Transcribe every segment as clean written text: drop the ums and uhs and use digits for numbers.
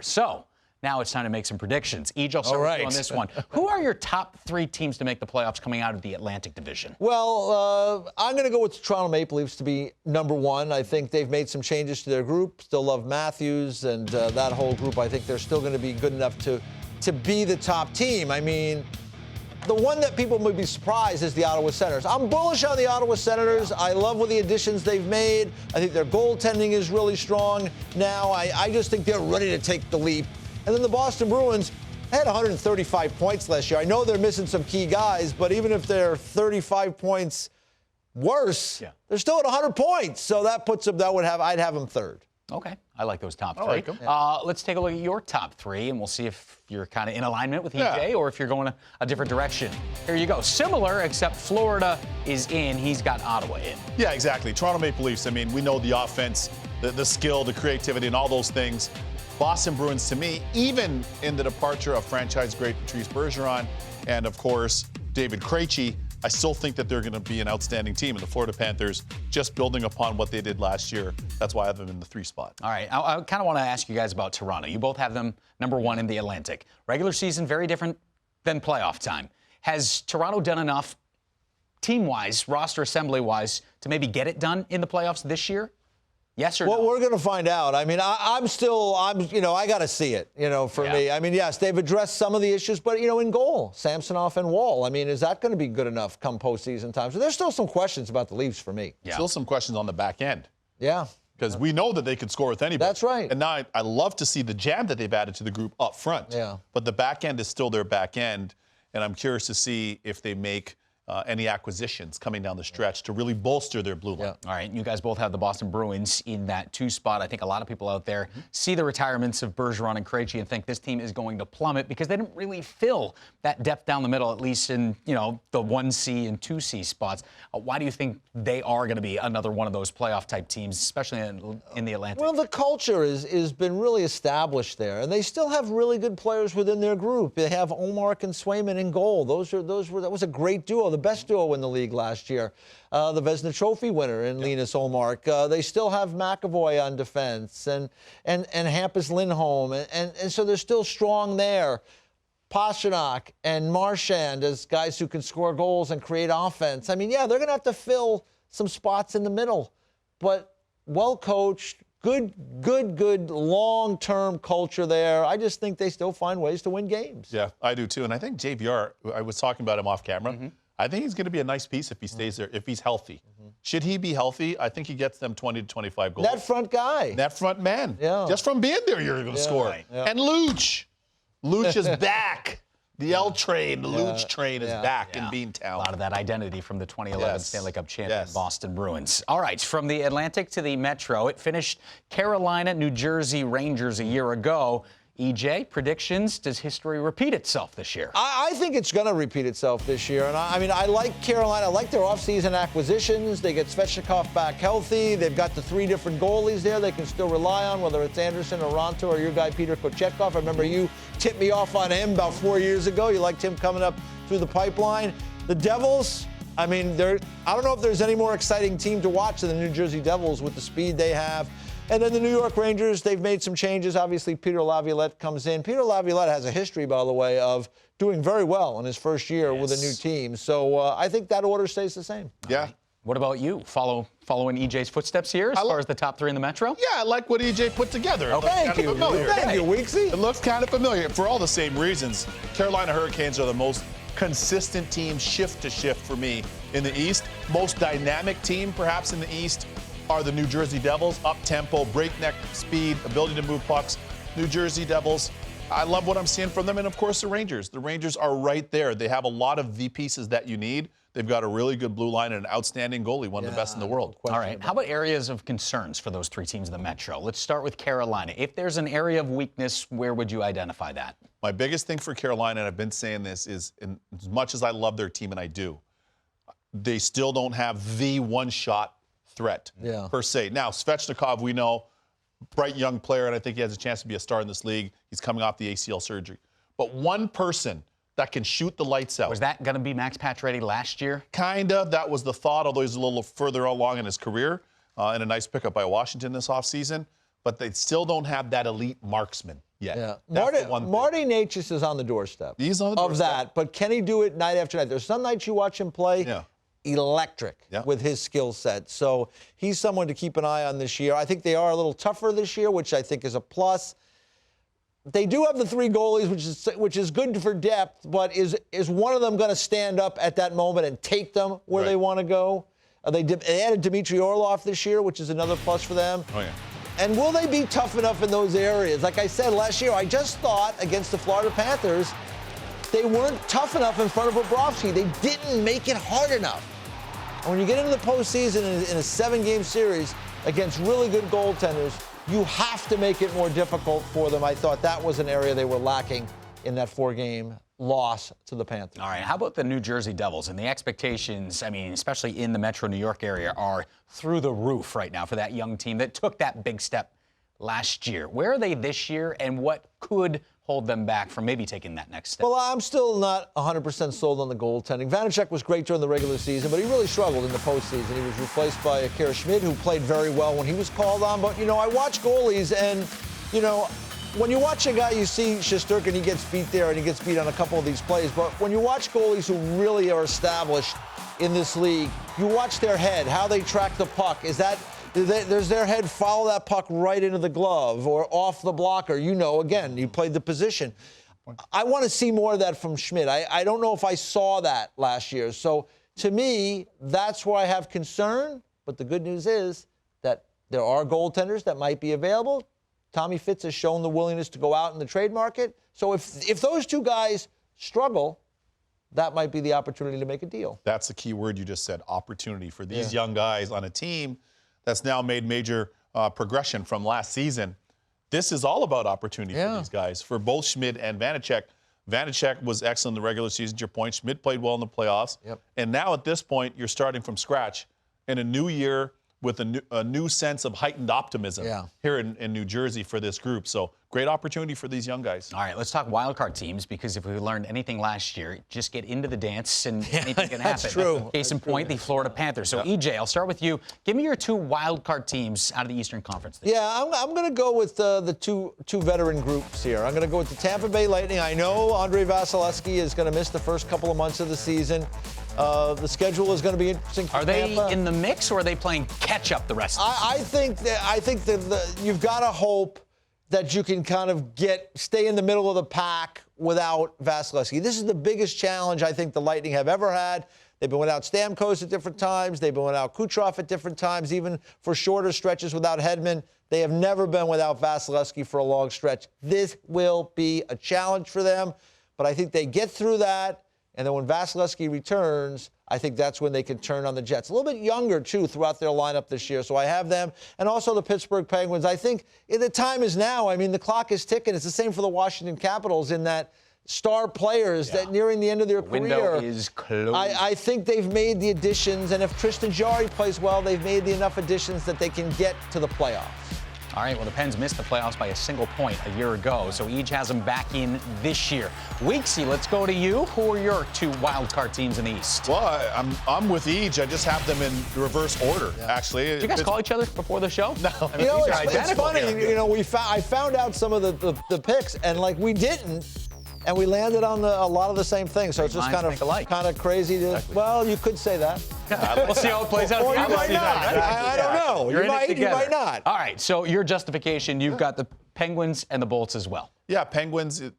So now it's time to make some predictions. Each, I'll start with you on this one. Who are your top 3 teams to make the playoffs coming out of the Atlantic Division? Well, I'm going to go with the Toronto Maple Leafs to be number 1. I think they've made some changes to their group. Still love Matthews and that whole group. I think they're still going to be good enough to be the top team. I mean, the one that people would be surprised is the Ottawa Senators. I'm bullish on the Ottawa Senators. I love what the additions they've made. I think their goaltending is really strong now. I just think they're ready to take the leap. And then the Boston Bruins had 135 points last year. I know they're missing some key guys, but even if they're 35 points worse, they're still at 100 points. So that puts them, I'd have them third. Okay, I like those top 3. I like them. Let's take a look at your top 3, and we'll see if you're kind of in alignment with EJ or if you're going a different direction. Here you go. Similar, except Florida is in. He's got Ottawa in. Yeah, exactly. Toronto Maple Leafs, I mean, we know the offense, the skill, the creativity, and all those things. Boston Bruins, to me, even in the departure of franchise great Patrice Bergeron and, of course, David Krejci, I still think that they're going to be an outstanding team. And the Florida Panthers, just building upon what they did last year, that's why I have them in the 3 spot. All right. I kind of want to ask you guys about Toronto. You both have them number 1 in the Atlantic. Regular season, very different than playoff time. Has Toronto done enough team-wise, roster assembly-wise, to maybe get it done in the playoffs this year? Yes or no? Well, we're going to find out. I mean, I got to see it, for me. I mean, yes, they've addressed some of the issues, but, in goal, Samsonov and Wall. I mean, is that going to be good enough come postseason time? So there's still some questions about the Leafs for me. Yeah. Still some questions on the back end. Yeah. Because we know that they could score with anybody. That's right. And now I love to see the jam that they've added to the group up front. Yeah. But the back end is still their back end, and I'm curious to see if they make any acquisitions coming down the stretch to really bolster their blue line. Yeah. All right, you guys both have the Boston Bruins in that 2 spot. I think a lot of people out there see the retirements of Bergeron and Krejci and think this team is going to plummet because they didn't really fill that depth down the middle, at least in, the 1C and 2C spots. Why do you think they are going to be another one of those playoff-type teams, especially in the Atlantic? Well, the culture is been really established there, and they still have really good players within their group. They have Ullmark and Swayman in goal. That was a great duo. The best duo in the league last year. The Vezina Trophy winner in Linus Ullmark. They still have McAvoy on defense and Hampus Lindholm. And so they're still strong there. Pastrnak and Marchand as guys who can score goals and create offense. I mean, yeah, they're going to have to fill some spots in the middle. But well-coached, good long-term culture there. I just think they still find ways to win games. Yeah, I do too. And I think JVR, I was talking about him off camera. I think he's going to be a nice piece if he stays there, if he's healthy. Should he be healthy, I think he gets them 20 to 25 goals. That front guy. That front man. Yeah. Just from being there, you're going to score. Right. Yeah. And Luch. Luch is back. The L train, the Luch train is back in Beantown. A lot of that identity from the 2011 Stanley Cup champion Boston Bruins. All right, from the Atlantic to the Metro, it finished Carolina, New Jersey Rangers a year ago. EJ, predictions, does history repeat itself this year? I think it's going to repeat itself this year. And I like Carolina. I like their offseason acquisitions. They get Svechnikov back healthy. They've got the 3 different goalies there they can still rely on, whether it's Anderson or Ronto or your guy Peter Kochetkov. I remember you tipped me off on him about 4 years ago. You liked him coming up through the pipeline. The Devils, I don't know if there's any more exciting team to watch than the New Jersey Devils with the speed they have. And then the New York Rangers, they've made some changes. Obviously, Peter Laviolette comes in. Peter Laviolette has a history, by the way, of doing very well in his first year with a new team. So I think that order stays the same. Yeah. Right. What about you? Following EJ's footsteps here as far as the top 3 in the Metro? Yeah, I like what EJ put together. Oh, thank you. Thank you, Weeksy. It looks kind of familiar for all the same reasons. Carolina Hurricanes are the most consistent team, shift to shift for me in the East. Most dynamic team, perhaps, in the East are the New Jersey Devils. Up-tempo, breakneck speed, ability to move pucks. New Jersey Devils, I love what I'm seeing from them. And, of course, the Rangers. The Rangers are right there. They have a lot of the pieces that you need. They've got a really good blue line and an outstanding goalie, one of the best in the world. All right. How about areas of concerns for those 3 teams in the Metro? Let's start with Carolina. If there's an area of weakness, where would you identify that? My biggest thing for Carolina, and I've been saying this, is as much as I love their team, and I do, they still don't have the one-shot threat per se. Now, Svechnikov, we know, bright young player, and I think he has a chance to be a star in this league. He's coming off the ACL surgery. But one person that can shoot the lights out. Was that going to be Max Pacioretty last year? Kind of. That was the thought, although he's a little further along in his career, and a nice pickup by Washington this offseason. But they still don't have that elite marksman. yet. Yeah, That's the one thing. Marty Necas is on the doorstep. He's on the of doorstep. that, but can he do it night after night? There's some nights you watch him play. Yeah. Electric Yeah. with his skill set. So he's someone to keep an eye on this year. I think they are a little tougher this year, which I think is a plus. They do have the 3 goalies, which is good for depth, but is one of them going to stand up at that moment and take them where they want to go? They added Dmitry Orlov this year, which is another plus for them. Oh, yeah. And will they be tough enough in those areas? Like I said last year, I just thought against the Florida Panthers, they weren't tough enough in front of Bobrovsky. They didn't make it hard enough. And when you get into the postseason in a 7-game series against really good goaltenders, you have to make it more difficult for them. I thought that was an area they were lacking in that 4-game loss to the Panthers. All right, how about the New Jersey Devils? And the expectations, I mean, especially in the Metro New York area, are through the roof right now for that young team that took that big step last year. Where are they this year, and what could hold them back from maybe taking that next step? Well, I'm still not 100% sold on the goaltending. Vanacek was great during the regular season, but he really struggled in the postseason. He was replaced by Akira Schmid, who played very well when he was called on. But, I watch goalies, and, when you watch a guy, you see Shesterkin, he gets beat there, and he gets beat on a couple of these plays. But when you watch goalies who really are established in this league, you watch their head, how they track the puck. Does their head follow that puck right into the glove or off the blocker? Again, you played the position. I want to see more of that from Schmidt. I don't know if I saw that last year. So, to me, that's where I have concern. But the good news is that there are goaltenders that might be available. Tommy Fitz has shown the willingness to go out in the trade market. So if those 2 guys struggle, that might be the opportunity to make a deal. That's the key word you just said, opportunity for these young guys on a team that's now made major progression from last season. This is all about opportunity for these guys, for both Schmid and Vanacek. Vanacek was excellent in the regular season, to your point. Schmid played well in the playoffs. Yep. And now at this point, you're starting from scratch in a new year with a new sense of heightened optimism here in New Jersey for this group. So great opportunity for these young guys. All right, let's talk wildcard teams, because if we learned anything last year, just get into the dance and anything can happen. That's true. Case in point, the Florida Panthers. So, EJ, I'll start with you. Give me your 2 wildcard teams out of the Eastern Conference. Yeah, I'm going to go with the two veteran groups here. I'm going to go with the Tampa Bay Lightning. I know Andrei Vasilevsky is going to miss the first couple of months of the season. The schedule is going to be interesting for Tampa. Are they in the mix, or are they playing catch-up the rest of the season? I think that you've got to hope that you can kind of stay in the middle of the pack without Vasilevsky. This is the biggest challenge I think the Lightning have ever had. They've been without Stamkos at different times. They've been without Kucherov at different times, even for shorter stretches without Hedman. They have never been without Vasilevsky for a long stretch. This will be a challenge for them, but I think they get through that. And then when Vasilevsky returns, I think that's when they can turn on the Jets. A little bit younger, too, throughout their lineup this year. So I have them. And also the Pittsburgh Penguins. I think the time is now. I mean, the clock is ticking. It's the same for the Washington Capitals in that star players that nearing the end of their career. Window is closed. I think they've made the additions. And if Tristan Jarry plays well, they've made enough additions that they can get to the playoffs. All right, well, the Pens missed the playoffs by a single point a year ago, so Eej has them back in this year. Weeksy, let's go to you. Who are your 2 wildcard teams in the East? Well, I'm with Eej. I just have them in reverse order, actually. Did you guys call each other before the show? No. I mean, these are It's identical funny. here. I found out some of the picks, and we didn't. And we landed on a lot of the same things, so it's just minds think alike. kind of crazy. Well, you could say that. We'll see how it plays out. Or you might not. I don't know. You're You in it together. might not. All right, so your justification, you've got the Penguins and the Bolts as well. Yeah, Penguins, a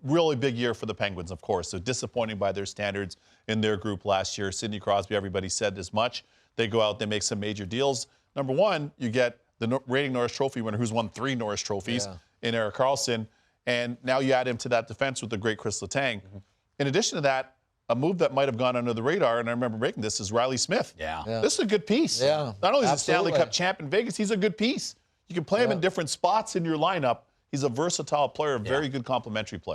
really big year for the Penguins, of course. So disappointing by their standards in their group last year. Sidney Crosby, everybody said as much. They go out, they make some major deals. Number one, you get the reigning Norris Trophy winner who's won 3 Norris Trophies in Erik Karlsson. And now you add him to that defense with the great Chris Letang. In addition to that, a move that might have gone under the radar, and I remember making this, is Riley Smith. Yeah. This is a good piece. Yeah, Not only is he a absolutely. Stanley Cup champ in Vegas, he's a good piece. You can play him in different spots in your lineup. He's a versatile player, a very good complementary player.